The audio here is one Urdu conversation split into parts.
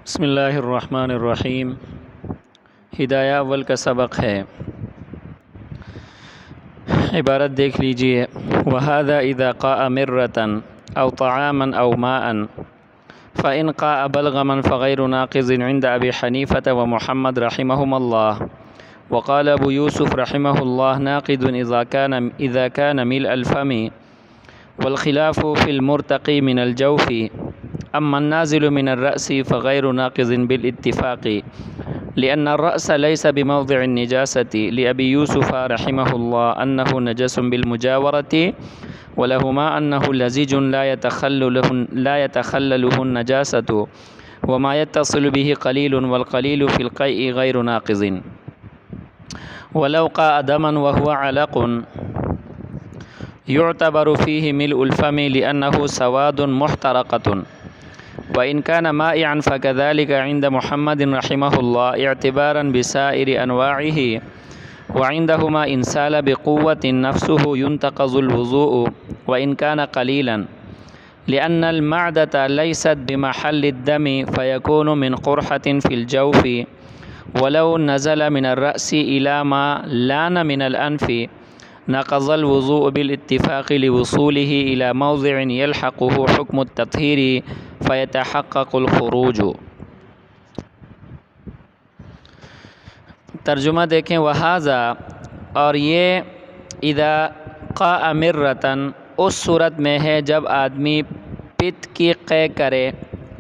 بسم اللہ الرحمن الرحیم۔ ہدایہ اول کا سبق ہے، عبارت دیکھ لیجئے۔ وَهَذَا إِذَا قَاءَ مِرَّةً أَوْ طَعَامًا أَوْ مَاءً فَإِنْ قَاءَ بَلْغَمًا فَغَيْرُ نَاقِضٍ عِنْدَ أَبِي حَنِيفَةَ وَمُحَمَّدٍ رَحِمَهُمَ اللَّهُ، وقال أبو يوسف رحمه الله ناقض إذا كان ملء الفم، والخلاف في المرتقي من الجوف، أما النازل من الرأس فغير ناقض بالاتفاق، لأن الرأس ليس بموضع النجاسة، لأبي يوسف رحمه الله أنه نجس بالمجاورة، ولهما أنه لزج لا يتخلله النجاسة، وما يتصل به قليل، والقليل في القيء غير ناقض، ولو قاء دما وهو علق يعتبر فيه ملء الفم لأنه سواد محترقة، وإن كان مائعا فكذلك عند محمد رحمه الله اعتبارا بسائر أنواعه، وعندهما إن سال بقوة نفسه ينتقض الوضوء وإن كان قليلا، لأن المعدة ليست بمحل الدم فيكون من قرحة في الجوف، ولو نزل من الرأس إلى ما لان من الأنف نقض الوضوء بالاتفاق لوصوله إلى موضع يلحقه حكم التطهير فيتحقق الخروج۔ ترجمہ دیکھیں۔ وہذا، اور یہ اذا قاء مرتن اس صورت میں ہے جب آدمی پت کی قے کرے،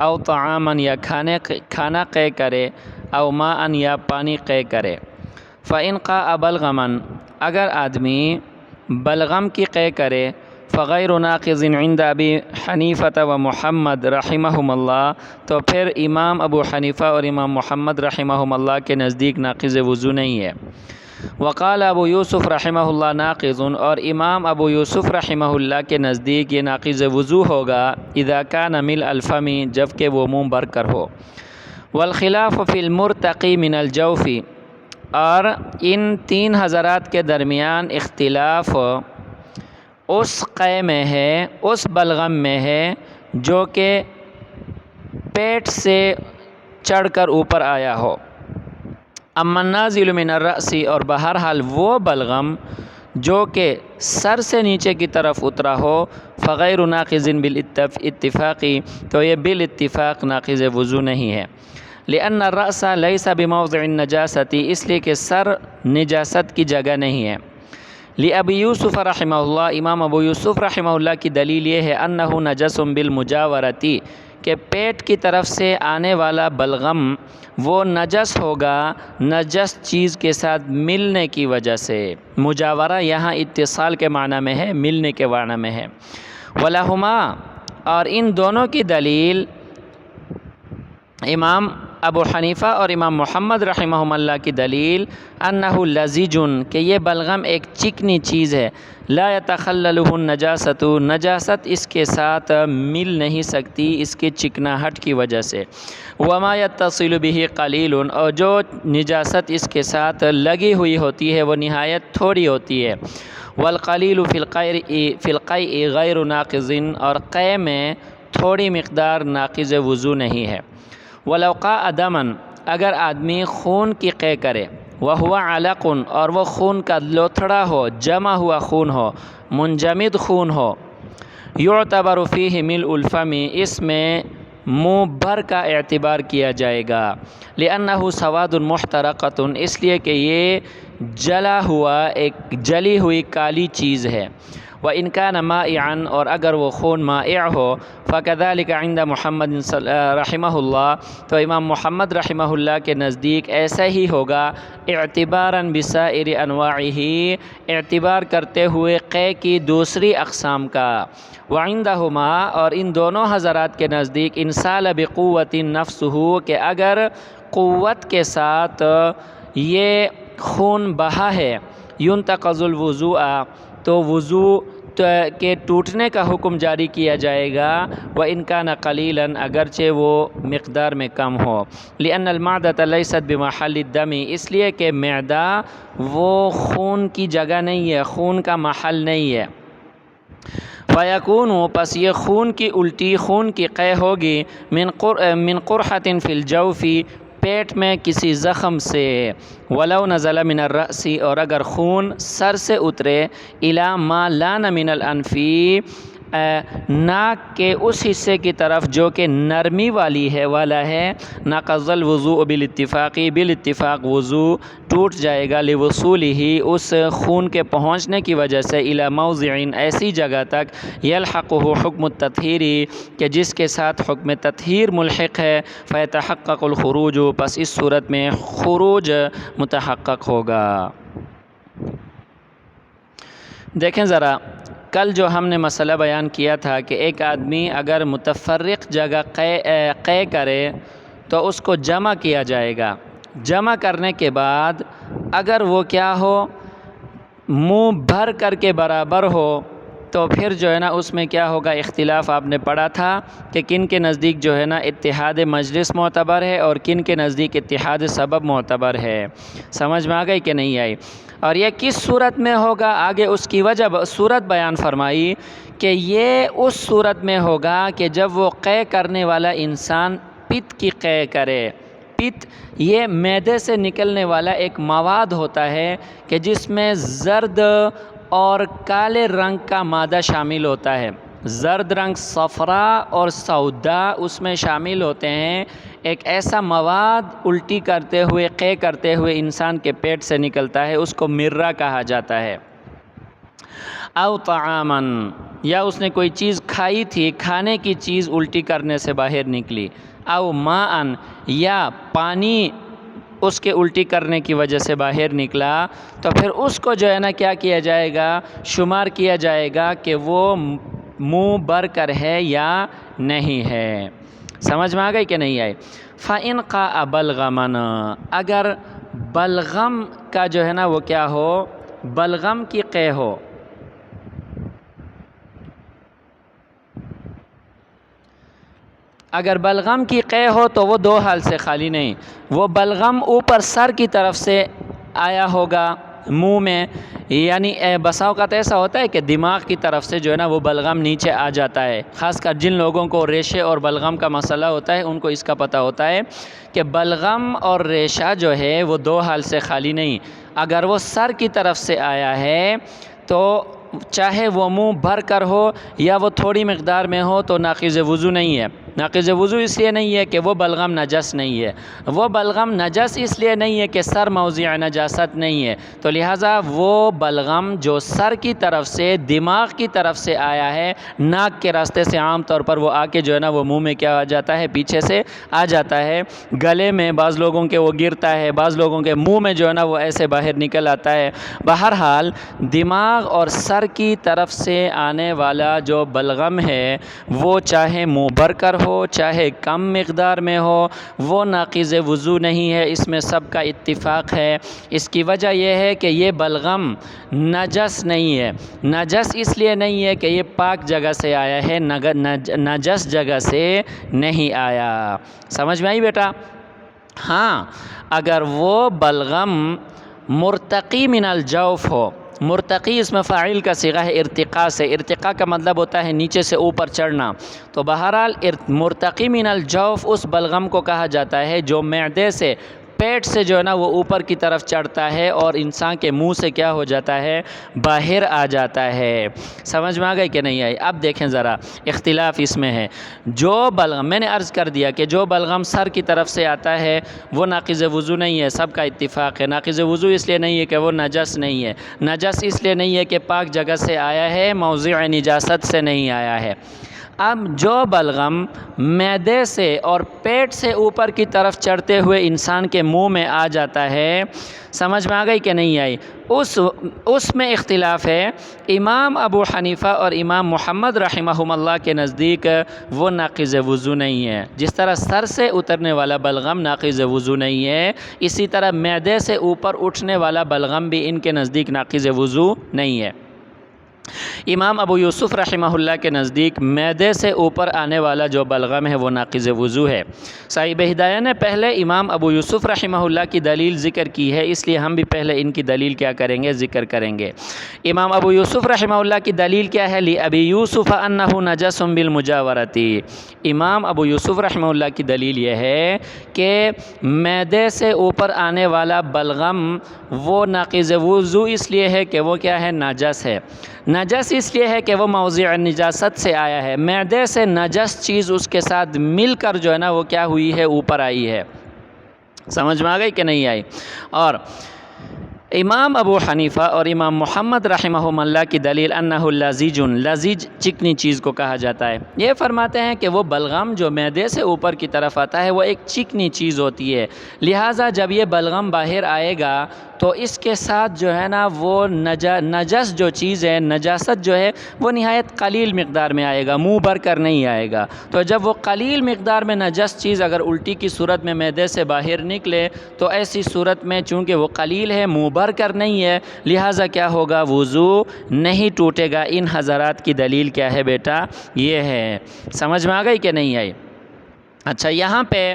او طعامن یا کھانا قے کرے، او ماءن یا پانی قے کرے۔ فإن قاء بلغمن، اگر آدمی بلغم کی قے کرے، فغیر ناقض عند ابی حنیفہ و محمد رحمہم اللہ، تو پھر امام ابو حنیفہ اور امام محمد رحمہم اللہ کے نزدیک ناقض وضو نہیں ہے۔ وقال ابو یوسف رحمہ اللہ ناقض، اور امام ابو یوسف رحمہ اللہ کے نزدیک یہ ناقض وضو ہوگا اذا کان ملء الفم، جب کہ وہ منہ بھر کر ہو۔ والخلاف فی المرتقی من الجوف، اور ان تین حضرات کے درمیان اختلاف اس قے میں ہے، اس بلغم میں ہے جو کہ پیٹ سے چڑھ کر اوپر آیا ہو۔ اما النازل من الرأس، اور بہرحال وہ بلغم جو کہ سر سے نیچے کی طرف اترا ہو، فغیر ناقض بالاتفاق، تو یہ بالاتفاق ناقض وضو نہیں ہے۔ لأن الرأس ليس بموضع النجاسة، اس لیے کہ سر نجاست کی جگہ نہیں ہے۔ لأبی یوسف رحمہ اللہ، امام ابو یوسف رحمہ اللہ کی دلیل یہ ہے انہ نجس بالمجاورتی، کہ پیٹ کی طرف سے آنے والا بلغم وہ نجس ہوگا نجس چیز کے ساتھ ملنے کی وجہ سے۔ مجاورہ یہاں اتصال کے معنی میں ہے، ملنے کے معنی میں ہے۔ ولہما، اور ان دونوں کی دلیل امام ابو حنیفہ اور امام محمد رحمہم اللہ کی دلیل انہ لزج، کہ یہ بلغم ایک چکنی چیز ہے، لا يتخللہ النجاست، نجاست اس کے ساتھ مل نہیں سکتی اس کی چکناہٹ کی وجہ سے۔ وما يتصل به قلیل، اور جو نجاست اس کے ساتھ لگی ہوئی ہوتی ہے وہ نہایت تھوڑی ہوتی ہے۔ والقلیل فی القیء غیر ناقض، اور قے میں تھوڑی مقدار ناقض وضو نہیں ہے۔ ولو قاء دمن، اگر آدمی خون کی قے کرے، وہو علق، اور وہ خون کا لوتھڑا ہو، جمع ہوا خون ہو، منجمد خون ہو، یعتبر فیہ ملء الفم، اس میں منہ بھر کا اعتبار کیا جائے گا۔ لأنہ سواد محترقۃ، اس لیے کہ یہ جلی ہوئی کالی چیز ہے۔ وإن كان مائعا، اور اگر وہ خون مائع ہو، فكذلك عند محمد رحمہ اللہ، تو امام محمد رحمہ اللہ کے نزدیک ایسا ہی ہوگا، اعتبارا بسائر انواعہ، اعتبار کرتے ہوئے قے کی دوسری اقسام کا۔ وعندہما، اور ان دونوں حضرات کے نزدیک ان سال بقوت نفسہ، کہ اگر قوت کے ساتھ یہ خون بہا ہے، ينتقض الوضوء، تو وضو کے ٹوٹنے کا حکم جاری کیا جائے گا۔ وإن كان قليلا، اگرچہ وہ مقدار میں کم ہو۔ لأن المعدة ليست بمحل الدم، اس لیے کہ معدہ وہ خون کی جگہ نہیں ہے، خون کا محل نہیں ہے۔ فیکون پس یہ خون کی الٹی، خون کی قے ہوگی من قرحۃ فی الجوف، پیٹ میں کسی زخم سے، ولو نزل من الرأس، اور اگر خون سر سے اترے، الی ما لان من الانف، ناک کے اس حصے کی طرف جو کہ نرمی والا ہے، نقض الوضوء بالاتفاق وضو ٹوٹ جائے گا، لوصولہ اس خون کے پہنچنے کی وجہ سے، الی موضع ایسی جگہ تک، یلحقہ حکم التطہیر کہ جس کے ساتھ حکم تطہیر ملحق ہے، فیتحقق الخروج پس اس صورت میں خروج متحقق ہوگا۔ دیکھیں ذرا، کل جو ہم نے مسئلہ بیان کیا تھا کہ ایک آدمی اگر متفرق جگہ قے کرے تو اس کو جمع کیا جائے گا، جمع کرنے کے بعد اگر وہ کیا ہو، منہ بھر کر کے برابر ہو، تو پھر جو ہے نا اس میں کیا ہوگا، اختلاف آپ نے پڑھا تھا کہ کن کے نزدیک جو ہے نا اتحاد مجلس معتبر ہے اور کن کے نزدیک اتحاد سبب معتبر ہے۔ سمجھ میں آ گئی کہ نہیں آئی؟ اور یہ کس صورت میں ہوگا، آگے اس کی وجہ صورت بیان فرمائی کہ یہ اس صورت میں ہوگا کہ جب وہ قے کرنے والا انسان پت کی قے کرے۔ پت یہ معدے سے نکلنے والا ایک مواد ہوتا ہے کہ جس میں زرد اور کالے رنگ کا مادہ شامل ہوتا ہے، زرد رنگ، صفرا اور سودا اس میں شامل ہوتے ہیں۔ ایک ایسا مواد الٹی کرتے ہوئے، قے کرتے ہوئے انسان کے پیٹ سے نکلتا ہے، اس کو مرہ کہا جاتا ہے۔ او طعاما، یا اس نے کوئی چیز کھائی تھی، کھانے کی چیز الٹی کرنے سے باہر نکلی، او ماء، یا پانی اس کے الٹی کرنے کی وجہ سے باہر نکلا، تو پھر اس کو جو ہے نا کیا کیا جائے گا، شمار کیا جائے گا کہ وہ منہ بھر کر ہے یا نہیں ہے۔ سمجھ میں آ گئی کہ نہیں آئی؟ فَإِنْ قَاءَ بَلْغَمًا، اگر بلغم کا جو ہے نا وہ کیا ہو، بلغم کی قے ہو، اگر بلغم کی قے ہو تو وہ دو حال سے خالی نہیں، وہ بلغم اوپر سر کی طرف سے آیا ہوگا منہ میں، یعنی بسا اوقات ایسا ہوتا ہے کہ دماغ کی طرف سے جو ہے نا وہ بلغم نیچے آ جاتا ہے، خاص کر جن لوگوں کو ریشے اور بلغم کا مسئلہ ہوتا ہے ان کو اس کا پتہ ہوتا ہے کہ بلغم اور ریشہ جو ہے وہ دو حال سے خالی نہیں۔ اگر وہ سر کی طرف سے آیا ہے تو چاہے وہ منہ بھر کر ہو یا وہ تھوڑی مقدار میں ہو تو ناقض وضو نہیں ہے۔ ناقض وضو اس لیے نہیں ہے کہ وہ بلغم نجس نہیں ہے، وہ بلغم نجس اس لیے نہیں ہے کہ سر موضع نجاست نہیں ہے، تو لہٰذا وہ بلغم جو سر کی طرف سے، دماغ کی طرف سے آیا ہے، ناک کے راستے سے عام طور پر وہ آ کے جو ہے نا وہ منہ میں کیا آ جاتا ہے، پیچھے سے آ جاتا ہے، گلے میں بعض لوگوں کے وہ گرتا ہے، بعض لوگوں کے منہ میں جو ہے نا وہ ایسے باہر نکل آتا ہے۔ بہرحال دماغ اور سر کی طرف سے آنے والا جو بلغم ہے وہ چاہے منہ بھر کر ہو چاہے کم مقدار میں ہو، وہ ناقض وضو نہیں ہے، اس میں سب کا اتفاق ہے۔ اس کی وجہ یہ ہے کہ یہ بلغم نجس نہیں ہے، نجس اس لیے نہیں ہے کہ یہ پاک جگہ سے آیا ہے، نجس جگہ سے نہیں آیا۔ سمجھ میں آئی بیٹا؟ ہاں، اگر وہ بلغم مرتقی من الجوف ہو، مرتقی اس میں فاعل کا صیغہ ہے ارتقاء سے، ارتقاء کا مطلب ہوتا ہے نیچے سے اوپر چڑھنا، تو بہرحال مرتقی من الجوف اس بلغم کو کہا جاتا ہے جو معدے سے، پیٹ سے جو ہے نا وہ اوپر کی طرف چڑھتا ہے اور انسان کے منہ سے کیا ہو جاتا ہے، باہر آ جاتا ہے۔ سمجھ میں آ گئی کہ نہیں آئی؟ اب دیکھیں ذرا، اختلاف اس میں ہے، جو بلغم میں نے عرض کر دیا کہ جو بلغم سر کی طرف سے آتا ہے وہ ناقض وضو نہیں ہے، سب کا اتفاق ہے۔ ناقض وضو اس لیے نہیں ہے کہ وہ نجس نہیں ہے، نجس اس لیے نہیں ہے کہ پاک جگہ سے آیا ہے، موضع نجاست سے نہیں آیا ہے۔ اب جو بلغم معدے سے اور پیٹ سے اوپر کی طرف چڑھتے ہوئے انسان کے منہ میں آ جاتا ہے، سمجھ میں آ گئی کہ نہیں آئی؟ اس میں اختلاف ہے۔ امام ابو حنیفہ اور امام محمد رحمہم اللہ کے نزدیک وہ ناقض وضو نہیں ہے، جس طرح سر سے اترنے والا بلغم ناقض وضو نہیں ہے، اسی طرح معدے سے اوپر اٹھنے والا بلغم بھی ان کے نزدیک ناقض وضو نہیں ہے۔ امام ابو یوسف رحمہ اللہ کے نزدیک معدے سے اوپر آنے والا جو بلغم ہے وہ ناقض وضو ہے۔ صاحب ہدایہ نے پہلے امام ابو یوسف رحمہ اللہ کی دلیل ذکر کی ہے، اس لیے ہم بھی پہلے ان کی دلیل کیا کریں گے، ذکر کریں گے۔ امام ابو یوسف رحمہ اللہ کی دلیل کیا ہے؟ لِأَبِي يُوسُفَ أَنَّهُ نَجَسٌ بِالْمُجَاوَرَةِ۔ امام ابو یوسف رحمہ اللہ کی دلیل یہ ہے کہ معدے سے اوپر آنے والا بلغم وہ ناقض وضو اس لیے ہے کہ وہ کیا ہے؟ نجس ہے۔ نجس اس لیے ہے کہ وہ موضع نجاست سے آیا ہے، معدے سے نجس چیز اس کے ساتھ مل کر جو ہے نا وہ کیا ہوئی ہے؟ اوپر آئی ہے۔ سمجھ میں آ گئی کہ نہیں آئی؟ اور امام ابو حنیفہ اور امام محمد رحمہ اللہ کی دلیل انہ لزیج، لزیج چکنی چیز کو کہا جاتا ہے۔ یہ فرماتے ہیں کہ وہ بلغم جو معدے سے اوپر کی طرف آتا ہے وہ ایک چکنی چیز ہوتی ہے، لہٰذا جب یہ بلغم باہر آئے گا تو اس کے ساتھ جو ہے نا وہ نجس جو چیز ہے، نجاست جو ہے وہ نہایت قلیل مقدار میں آئے گا، منہ بھر کر نہیں آئے گا۔ تو جب وہ قلیل مقدار میں نجس چیز اگر الٹی کی صورت میں معدے سے باہر نکلے تو ایسی صورت میں چونکہ وہ قلیل ہے، منہ بھر کر نہیں ہے، لہٰذا کیا ہوگا؟ وضو نہیں ٹوٹے گا۔ ان حضرات کی دلیل کیا ہے بیٹا؟ یہ ہے۔ سمجھ میں آ گئی کہ نہیں آئی؟ اچھا، یہاں پہ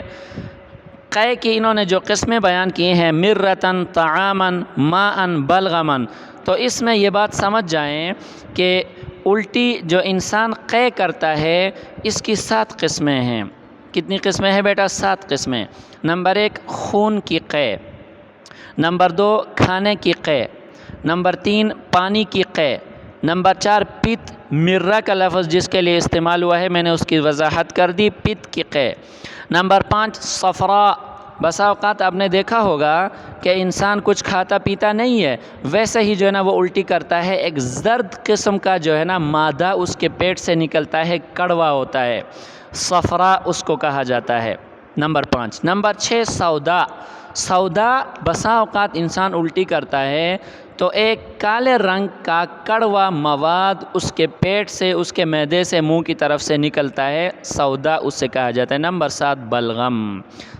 قے کی انہوں نے جو قسمیں بیان کی ہیں، مرتن، طعامن، ماءن، بلغمن، تو اس میں یہ بات سمجھ جائیں کہ الٹی جو انسان قے کرتا ہے اس کی 7 قسمیں ہیں۔ کتنی قسمیں ہیں بیٹا؟ 7 قسمیں۔ نمبر 1 خون کی قے، نمبر 2 کھانے کی قے، نمبر 3 پانی کی قے، نمبر 4 پت، مرہ کا لفظ جس کے لیے استعمال ہوا ہے میں نے اس کی وضاحت کر دی، پت کی قے، نمبر 5 صفرا، بسا اوقات آپ نے دیکھا ہوگا کہ انسان کچھ کھاتا پیتا نہیں ہے، ویسے ہی جو ہے نا وہ الٹی کرتا ہے، ایک زرد قسم کا جو ہے نا مادہ اس کے پیٹ سے نکلتا ہے، کڑوا ہوتا ہے، صفرا اس کو کہا جاتا ہے۔ نمبر 5۔ نمبر 6 سودا، سودا بسا اوقات انسان الٹی کرتا ہے تو ایک کالے رنگ کا کڑوا مواد اس کے پیٹ سے، اس کے معدے سے، منہ کی طرف سے نکلتا ہے، سودا اس سے کہا جاتا ہے۔ نمبر 7 بلغم۔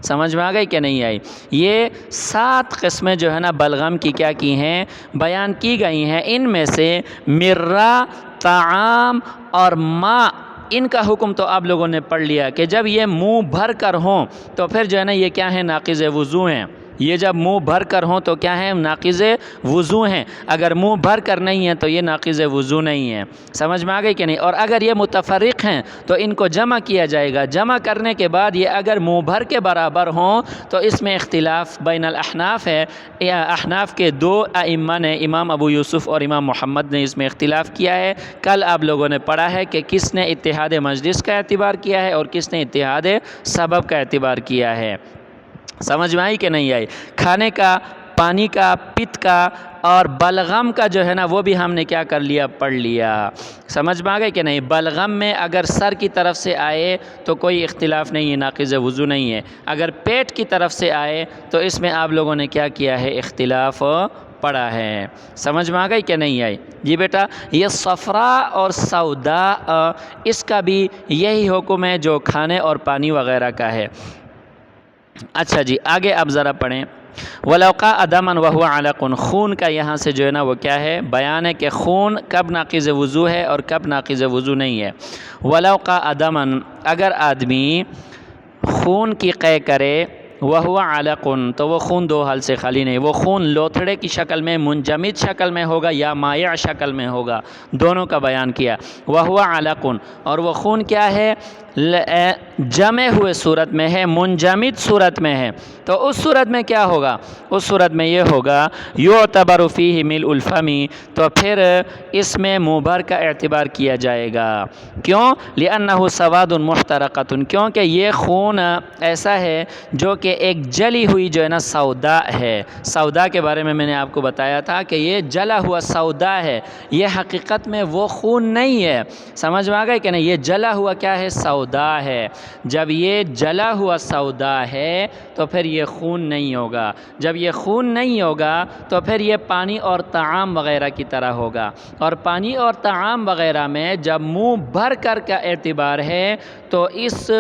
سمجھ میں آ گئی کہ نہیں آئی؟ یہ 7 قسمیں جو ہے نا بلغم کی کیا کی ہیں؟ بیان کی گئی ہیں۔ ان میں سے مرہ، طعام اور ماء، ان کا حکم تو آپ لوگوں نے پڑھ لیا کہ جب یہ منہ بھر کر ہوں تو پھر جو ہے نا یہ کیا ہیں؟ ناقض وضو ہیں۔ یہ جب منہ بھر کر ہوں تو کیا ہیں؟ ناقض وضو ہیں۔ اگر منہ بھر کر نہیں ہیں تو یہ ناقض وضو نہیں ہے۔ سمجھ میں آ گئی کہ نہیں؟ اور اگر یہ متفرق ہیں تو ان کو جمع کیا جائے گا، جمع کرنے کے بعد یہ اگر منہ بھر کے برابر ہوں تو اس میں اختلاف بین الاحناف ہے۔ احناف کے 2 ائمہ نے، امام ابو یوسف اور امام محمد نے اس میں اختلاف کیا ہے۔ کل آپ لوگوں نے پڑھا ہے کہ کس نے اتحاد مجلس کا اعتبار کیا ہے اور کس نے اتحاد سبب کا اعتبار کیا ہے۔ سمجھ میں آئی کہ نہیں آئی؟ کھانے کا، پانی کا، پت کا اور بلغم کا جو ہے نا وہ بھی ہم نے کیا کر لیا؟ پڑھ لیا۔ سمجھ میں آ گئی کہ نہیں؟ بلغم میں اگر سر کی طرف سے آئے تو کوئی اختلاف نہیں ہے، ناقض وضو نہیں ہے۔ اگر پیٹ کی طرف سے آئے تو اس میں آپ لوگوں نے کیا کیا ہے؟ اختلاف پڑا ہے۔ سمجھ میں آ گئی کہ نہیں آئی؟ جی بیٹا، یہ صفرا اور سودا اس کا بھی یہی حکم ہے جو کھانے اور پانی وغیرہ کا ہے۔ اچھا جی، آگے آپ ذرا پڑھیں۔ وَلَوْ قَاءَ دَمًا وَهُوَ عَلَقٌ، خون کا یہاں سے جو ہے نا وہ کیا ہے؟ بیان ہے کہ خون کب ناقض وضو ہے اور کب ناقض وضو نہیں ہے۔ وَلَوْ قَاءَ دَمًا، اگر آدمی خون کی قے کرے، وَهُوَ عَلَقٌ، تو وہ خون 2 حال سے خالی نہیں، وہ خون لوتھڑے کی شکل میں، منجمد شکل میں ہوگا یا مائع شکل میں ہوگا، دونوں کا بیان کیا۔ وَهُوَ عَلَقٌ، اور وہ خون کیا ہے؟ جمے ہوئے صورت میں ہے، منجمد صورت میں ہے، تو اس صورت میں کیا ہوگا؟ اس صورت میں یہ ہوگا یعتبر فیہ ملء الفم، تو پھر اس میں منہ بھر کا اعتبار کیا جائے گا۔ کیوں؟ لأنہ سواد محترقۃ، کیونکہ یہ خون ایسا ہے جو کہ ایک جلی ہوئی جو ہے نا سودا ہے۔ سودا کے بارے میں نے آپ کو بتایا تھا کہ یہ جلا ہوا سودا ہے، یہ حقیقت میں وہ خون نہیں ہے۔ سمجھ میں آ گئی کہ نہیں؟ یہ جلا ہوا کیا ہے؟ سودا ہے۔ جب یہ جلا ہوا سودا ہے تو پھر یہ خون نہیں ہوگا۔ جب یہ خون نہیں ہوگا تو پھر یہ پانی اور طعام وغیرہ کی طرح ہوگا، اور پانی اور طعام وغیرہ میں جب منہ بھر کر کا اعتبار ہے تو اس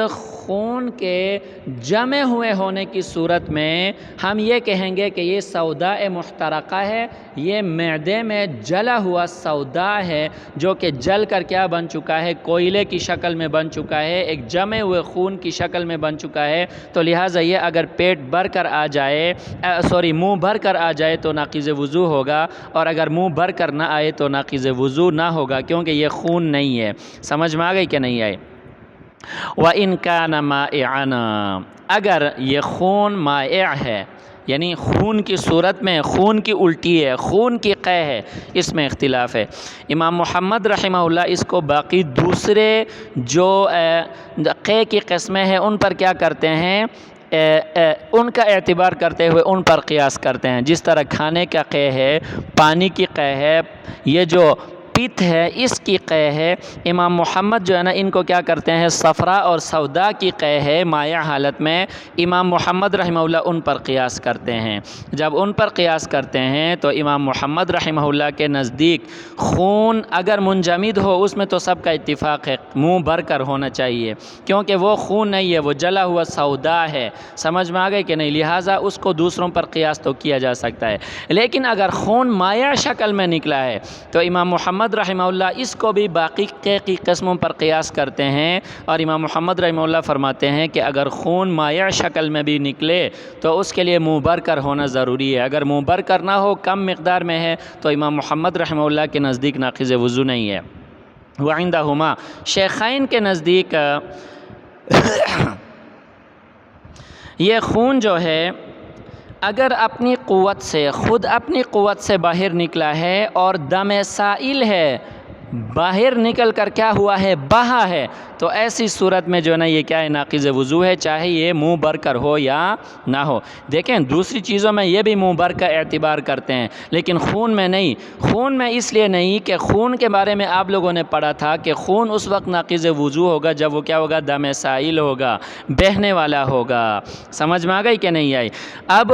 خون کے جمع ہوئے ہونے کی صورت میں ہم یہ کہیں گے کہ یہ سوداء محترقہ ہے، یہ معدے میں جلا ہوا سودا ہے جو کہ جل کر کیا بن چکا ہے، کوئلے کی شکل میں بن چکا ہے، ایک جمے ہوئے خون کی شکل میں بن چکا ہے۔ تو لہٰذا یہ اگر پیٹ بھر کر آ جائے منہ بھر کر آ جائے تو ناقض وضو ہوگا، اور اگر منہ بھر کر نہ آئے تو ناقض وضو نہ ہوگا، کیونکہ یہ خون نہیں ہے۔ سمجھ میں آ گئی کہ نہیں آئی؟ وَإِن كَانَ مَائِعًا، اگر یہ خون مائع ہے یعنی خون کی صورت میں، خون کی الٹی ہے، خون کی قے ہے، اس میں اختلاف ہے۔ امام محمد رحمہ اللہ اس کو باقی دوسرے جو قے کی قسمیں ہیں ان پر کیا کرتے ہیں، ان کا اعتبار کرتے ہوئے ان پر قیاس کرتے ہیں۔ جس طرح کھانے کا قے ہے، پانی کی قے ہے، یہ جو پت ہے اس کی قے ہے، امام محمد جو ہے نا ان کو کیا کرتے ہیں، صفرا اور سودا کی قے ہے مائع حالت میں، امام محمد رحمہ اللہ ان پر قیاس کرتے ہیں۔ جب ان پر قیاس کرتے ہیں تو امام محمد رحمہ اللہ کے نزدیک خون اگر منجمد ہو اس میں تو سب کا اتفاق ہے منہ بھر کر ہونا چاہیے، کیونکہ وہ خون نہیں ہے، وہ جلا ہوا سودا ہے۔ سمجھ میں آ گئی کہ نہیں؟ لہٰذا اس کو دوسروں پر قیاس تو کیا جا سکتا ہے، لیکن اگر خون مائع شکل میں نکلا ہے تو امام محمد رحمہ اللہ اس کو بھی باقی قے کی قسموں پر قیاس کرتے ہیں، اور امام محمد رحمہ اللہ فرماتے ہیں کہ اگر خون مائع شکل میں بھی نکلے تو اس کے لیے منہ بھر کر ہونا ضروری ہے۔ اگر منہ بھر کر نہ ہو، کم مقدار میں ہے، تو امام محمد رحمہ اللہ کے نزدیک ناقض وضو نہیں ہے۔ وعندہما، شیخین کے نزدیک یہ خون جو ہے اگر اپنی قوت سے، خود اپنی قوت سے باہر نکلا ہے اور دم سائل ہے، باہر نکل کر کیا ہوا ہے، بہا ہے، تو ایسی صورت میں جو ہے نا یہ کیا ہے، ناقض وضو ہے، چاہے یہ منہ بھر کر ہو یا نہ ہو۔ دیکھیں دوسری چیزوں میں یہ بھی منہ بھر کا اعتبار کرتے ہیں، لیکن خون میں نہیں۔ خون میں اس لیے نہیں کہ خون کے بارے میں آپ لوگوں نے پڑھا تھا کہ خون اس وقت ناقض وضو ہوگا جب وہ کیا ہوگا، دم سائل ہوگا، بہنے والا ہوگا۔ سمجھ میں آ گئی کہ نہیں آئی؟ اب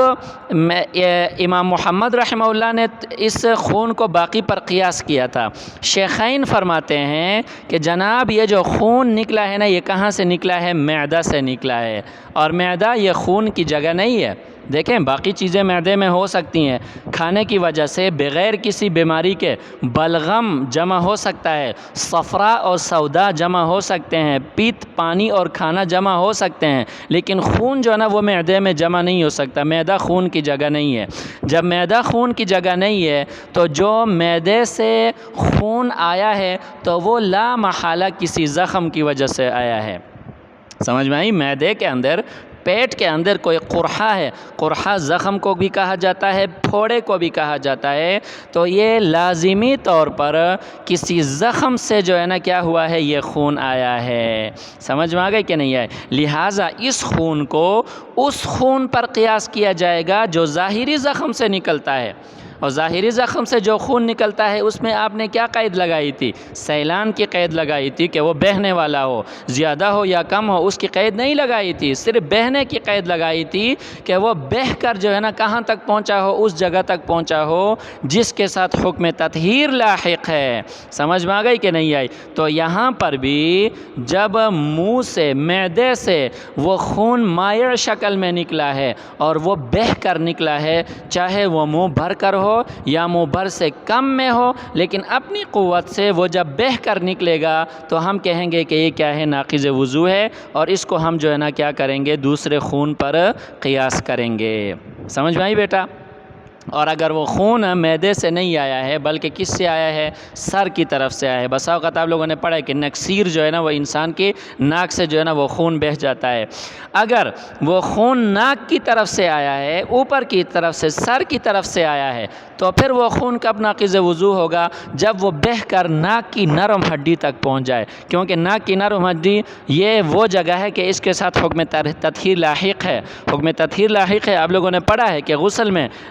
امام محمد رحمہ اللہ نے اس خون کو باقی پر قیاس کیا تھا۔ شیخین فرماتے ہیں کہ جناب یہ جو خون نکلا ہے نا، یہ کہاں سے نکلا ہے؟ معدہ سے نکلا ہے، اور معدہ یہ خون کی جگہ نہیں ہے۔ دیکھیں باقی چیزیں معدے میں ہو سکتی ہیں، کھانے کی وجہ سے بغیر کسی بیماری کے بلغم جمع ہو سکتا ہے، صفرا اور سودا جمع ہو سکتے ہیں، پیت، پانی اور کھانا جمع ہو سکتے ہیں، لیکن خون جو ہے نا وہ معدے میں جمع نہیں ہو سکتا۔ معدہ خون کی جگہ نہیں ہے۔ جب معدہ خون کی جگہ نہیں ہے تو جو معدے سے خون آیا ہے تو وہ لا محالہ کسی زخم کی وجہ سے آیا ہے۔ سمجھ میں آئی؟ معدے کے اندر، پیٹ کے اندر کوئی قرحہ ہے، قرحہ زخم کو بھی کہا جاتا ہے، پھوڑے کو بھی کہا جاتا ہے، تو یہ لازمی طور پر کسی زخم سے جو ہے نا کیا ہوا ہے، یہ خون آیا ہے۔ سمجھ میں آ گئی کہ نہیں آئے؟ لہٰذا اس خون کو اس خون پر قیاس کیا جائے گا جو ظاہری زخم سے نکلتا ہے، اور ظاہری زخم سے جو خون نکلتا ہے اس میں آپ نے کیا قید لگائی تھی؟ سیلان کی قید لگائی تھی کہ وہ بہنے والا ہو، زیادہ ہو یا کم ہو، اس کی قید نہیں لگائی تھی، صرف بہنے کی قید لگائی تھی کہ وہ بہہ کر جو ہے نا کہاں تک پہنچا ہو، اس جگہ تک پہنچا ہو جس کے ساتھ حکم تطہیر لاحق ہے۔ سمجھ میں آ گئی کہ نہیں آئی؟ تو یہاں پر بھی جب منہ سے، معدے سے وہ خون مائع شکل میں نکلا ہے اور وہ بہہ کر نکلا ہے، چاہے وہ منہ بھر کر ہو یا منہ بھر سے کم میں ہو، لیکن اپنی قوت سے وہ جب بہہ کر نکلے گا تو ہم کہیں گے کہ یہ کیا ہے، ناقض وضو ہے، اور اس کو ہم جو ہے نا کیا کریں گے، دوسرے خون پر قیاس کریں گے۔ سمجھ میں آئی بیٹا؟ اور اگر وہ خون معدے سے نہیں آیا ہے بلکہ کس سے آیا ہے، سر کی طرف سے آیا ہے۔ بسا اوقات آپ لوگوں نے پڑھا ہے کہ نکسیر جو ہے نا وہ انسان کی ناک سے جو ہے نا وہ خون بہہ جاتا ہے۔ اگر وہ خون ناک کی طرف سے آیا ہے، اوپر کی طرف سے، سر کی طرف سے آیا ہے، تو پھر وہ خون کب ناقض وضو ہوگا؟ جب وہ بہہ کر ناک کی نرم ہڈی تک پہنچ جائے، کیونکہ ناک کی نرم ہڈی یہ وہ جگہ ہے کہ اس کے ساتھ حکم تطہیر لاحق ہے۔ حکم تطہیر لاحق ہے۔ آپ لوگوں نے پڑھا ہے کہ غسل میں